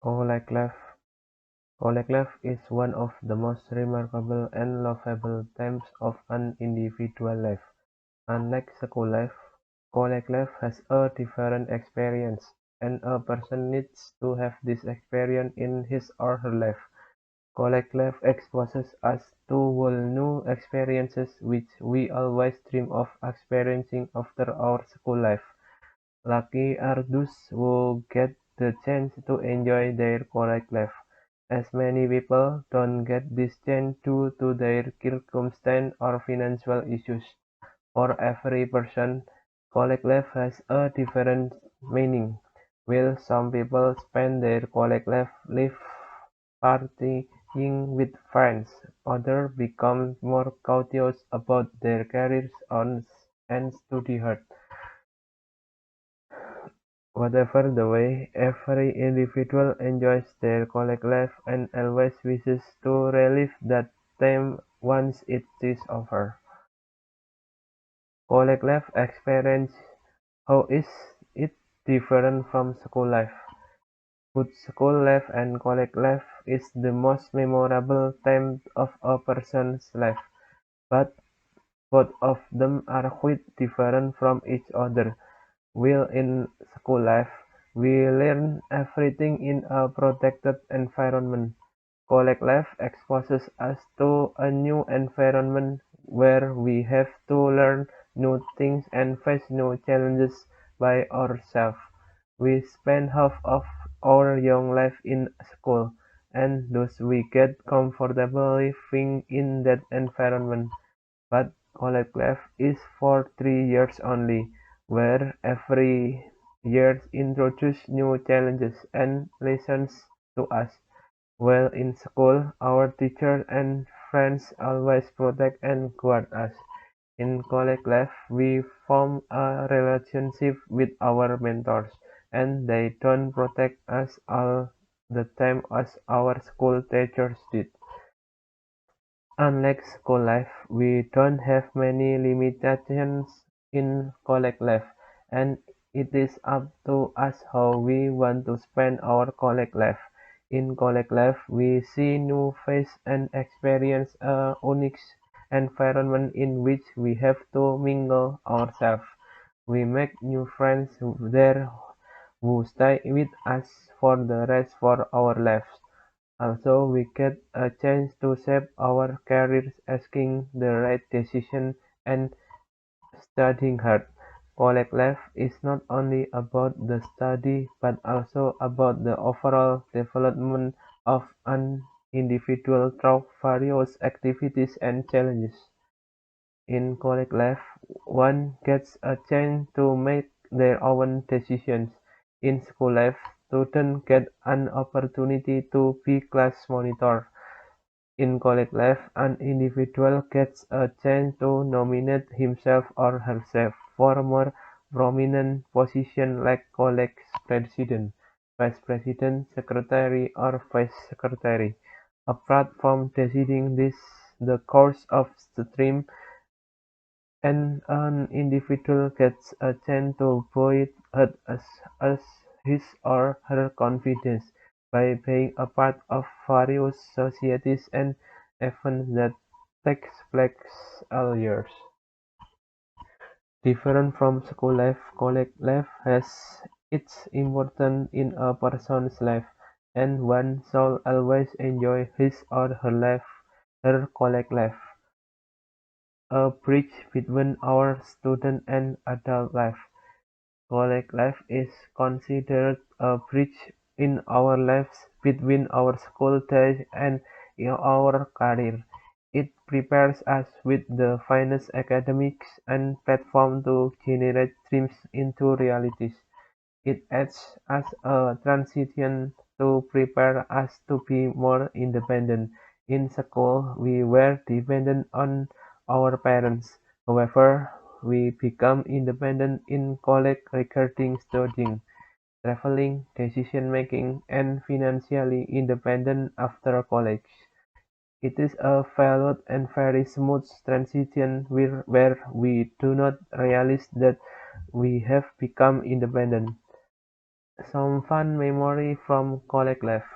Collect life Collect life is one of the most remarkable and lovable times of an individual life. Unlike school life, collect life has a different experience, and a person needs to have this experience in his or her life. Collect life exposes us to whole new experiences which we always dream of experiencing after our school life. Lucky are those who get the chance to enjoy their college life, as many people don't get this chance due to their circumstance or financial issues. For every person, college life has a different meaning. While some people spend their college life partying with friends, others become more cautious about their careers and study hard. Whatever the way, every individual enjoys their college life and always wishes to relive that time once it is over. College life experience. How is it different from school life? Both school life and college life is the most memorable time of a person's life, but both of them are quite different from each other. While in school life, we learn everything in a protected environment. College life exposes us to a new environment where we have to learn new things and face new challenges by ourselves. We spend half of our young life in school, and thus we get comfortable living in that environment. But college life is for 3 years only, where every year introduces new challenges and lessons to us. While in school, our teachers and friends always protect and guard us. In college life, we form a relationship with our mentors, and they don't protect us all the time as our school teachers did. Unlike school life, we don't have many limitations in college life, and it is up to us how we want to spend our college life. In college life, we see new faces and experience a unique environment in which we have to mingle ourselves. We make new friends there who stay with us for the rest of our lives. Also, we get a chance to shape our careers, asking the right decision and studying hard. College life is not only about the study but also about the overall development of an individual through various activities and challenges. In college life, one gets a chance to make their own decisions. In school life, students get an opportunity to be class monitor. In college life, an individual gets a chance to nominate himself or herself for more prominent positions like college president, vice president, secretary, or vice secretary. Apart from deciding this, the course of the stream, and an individual gets a chance to build as his or her confidence by being a part of various societies and events that takes place all years. Different from school life, college life has its importance in a person's life, and one should always enjoy his or her college life. A bridge between our student and adult life. College life is considered a bridge in our lives between our school days and our career. It prepares us with the finest academics and platform to generate dreams into realities. It acts as a transition to prepare us to be more independent. In school, we were dependent on our parents. However, we become independent in college regarding studying, traveling, decision making, and financially independent after college. It is a fluid and very smooth transition where we do not realize that we have become independent. Some fun memory from college life.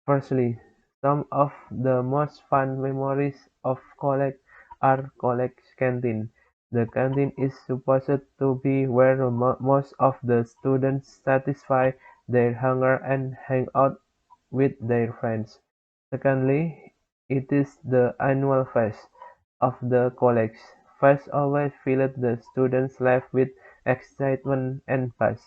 Firstly, some of the most fun memories of college are college canteen. The canteen is supposed to be where most of the students satisfy their hunger and hang out with their friends. Secondly, it is the annual fest of the college. Fest always filled the students' life with excitement and buzz.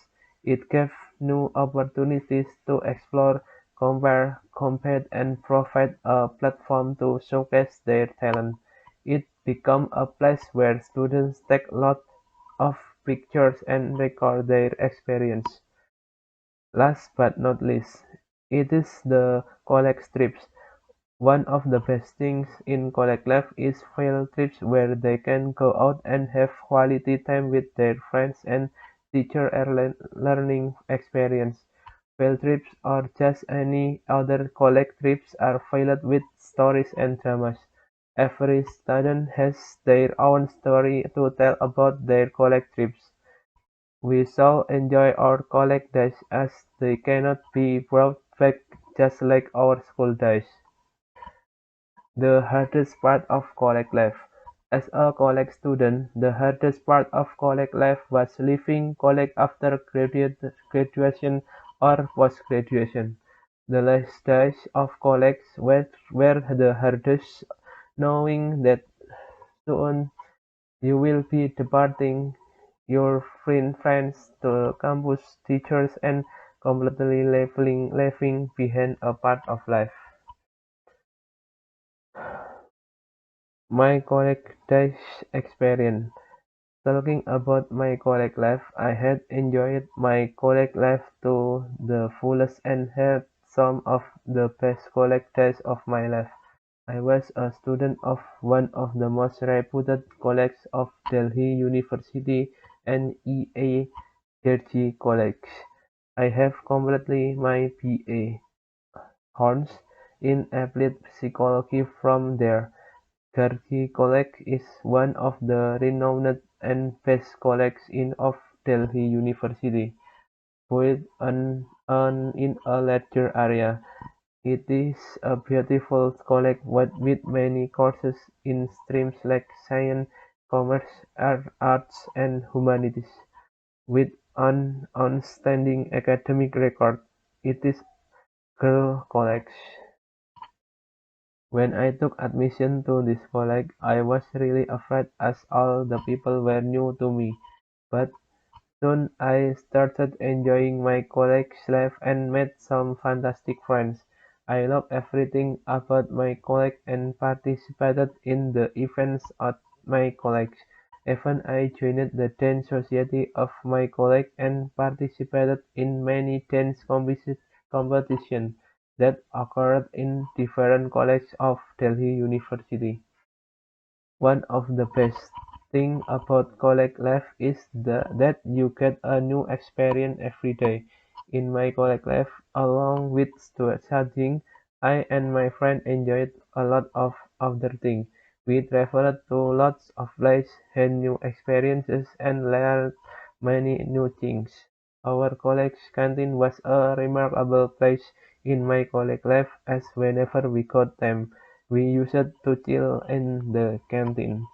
It gave new opportunities to explore, compare, compete, and provide a platform to showcase their talent. It became a place where students take lots of pictures and record their experience. Last but not least, it is the college trips. One of the best things in college life is field trips where they can go out and have quality time with their friends and teacher and learning experience. Field trips or just any other college trips are filled with stories and dramas. Every student has their own story to tell about their college trips. We so enjoy our college days as they cannot be brought back just like our school days. The hardest part of college life. As a college student, the hardest part of college life was leaving college after graduation or post-graduation. The last days of college were the hardest, knowing that soon you will be departing your friends to campus, teachers, and completely leaving behind a part of life. My college days experience. Talking about my college life, I had enjoyed my college life to the fullest and had some of the best college days of my life. I was a student of one of the most reputed colleges of Delhi University and EA College. I have completed my BA Horns in applied psychology from there. Gargi College is one of the renowned and best colleges of Delhi University, built in a larger area. It is a beautiful college with many courses in streams like science, commerce, arts, and humanities. With an outstanding academic record, it is girl college. When I took admission to this college, I was really afraid as all the people were new to me. But soon I started enjoying my college life and made some fantastic friends. I love everything about my college and participated in the events at my college. Even I joined the dance society of my college and participated in many dance competitions that occurred in different colleges of Delhi University. One of the best things about college life is that you get a new experience every day. In my college life, along with studying, I and my friend enjoyed a lot of other things. We traveled to lots of places, had new experiences, and learned many new things. Our college canteen was a remarkable place in my college life as whenever we got time, we used to chill in the canteen.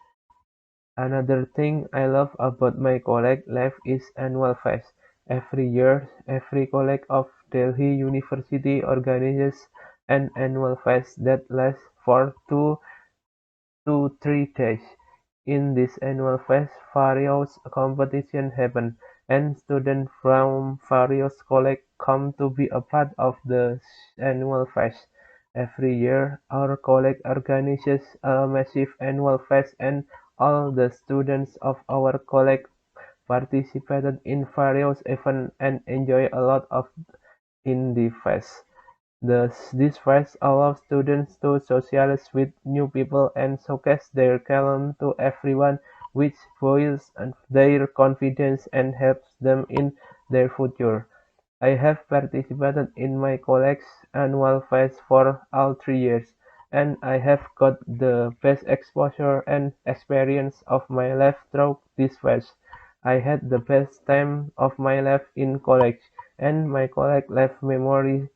Another thing I love about my college life is annual fest. Every year, every college of Delhi University organizes an annual fest that lasts for 2 to 3 days. In this annual fest, various competitions happen, and students from various colleges come to be a part of the annual fest. Every year, our college organizes a massive annual fest, and all the students of our college participated in various events and enjoy a lot of in the fest. This fest allows students to socialize with new people and showcase their talent to everyone, which builds their confidence and helps them in their future. I have participated in my college's annual fest for all 3 years, and I have got the best exposure and experience of my life through this fest. I had the best time of my life in college, and my college life memories.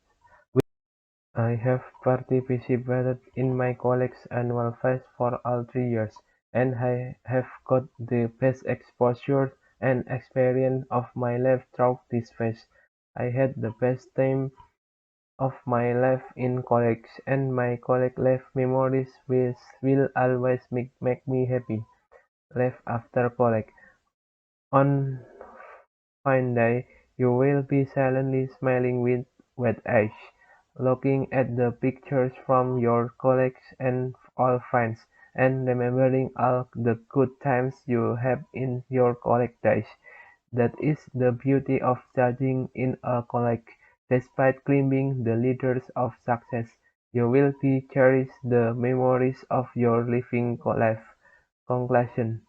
I have participated in my college's annual fest for all 3 years, and I have got the best exposure and experience of my life through this fest. I had the best time of my life in college, and my college life memories will always make me happy. Life after college. On fine day, you will be silently smiling with wet eyes, looking at the pictures from your colleagues and old friends, and remembering all the good times you have in your college days. That is the beauty of studying in a college. Despite climbing the ladders of success, you will be cherish the memories of your living life. Conclusion.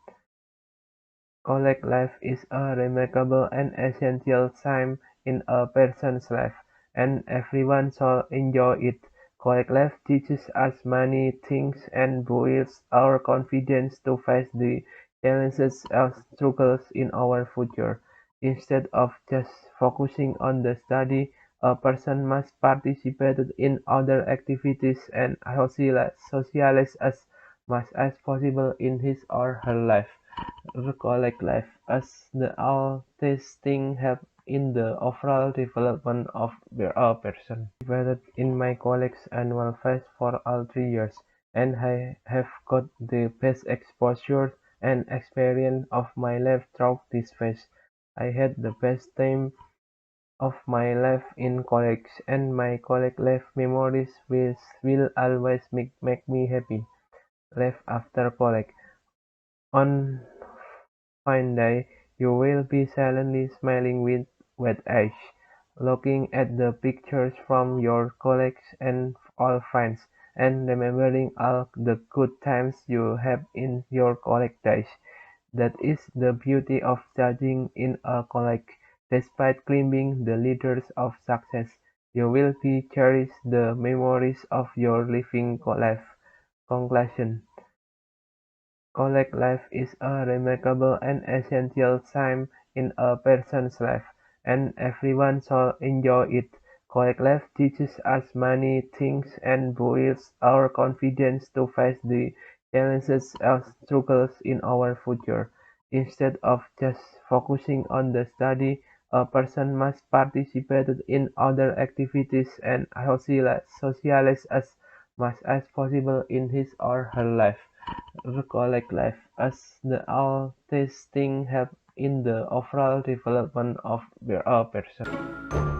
College life is a remarkable and essential time in a person's life, and everyone should enjoy it. College life teaches us many things and builds our confidence to face the challenges and struggles in our future. Instead of just focusing on the study, a person must participate in other activities and socialize as much as possible in his or her life. College life as all these things help in the overall development of a person. I participated in my college's annual fest for all 3 years, and I have got the best exposure and experience of my life through this fest. I had the best time of my life in college, and my college life memories will always make me happy. Life after college. On fine day, you will be silently smiling with wet eyes, looking at the pictures from your colleagues and old friends, and remembering all the good times you have in your college days. That is the beauty of studying in a college. Despite climbing the ladders of success, you will be cherish the memories of your living life. Conclusion. College life is a remarkable and essential time in a person's life, and everyone should enjoy it. College life teaches us many things and builds our confidence to face the challenges and struggles in our future. Instead of just focusing on the study, a person must participate in other activities and socialize as much as possible in his or her life. College life as all these things help in the overall development of a person.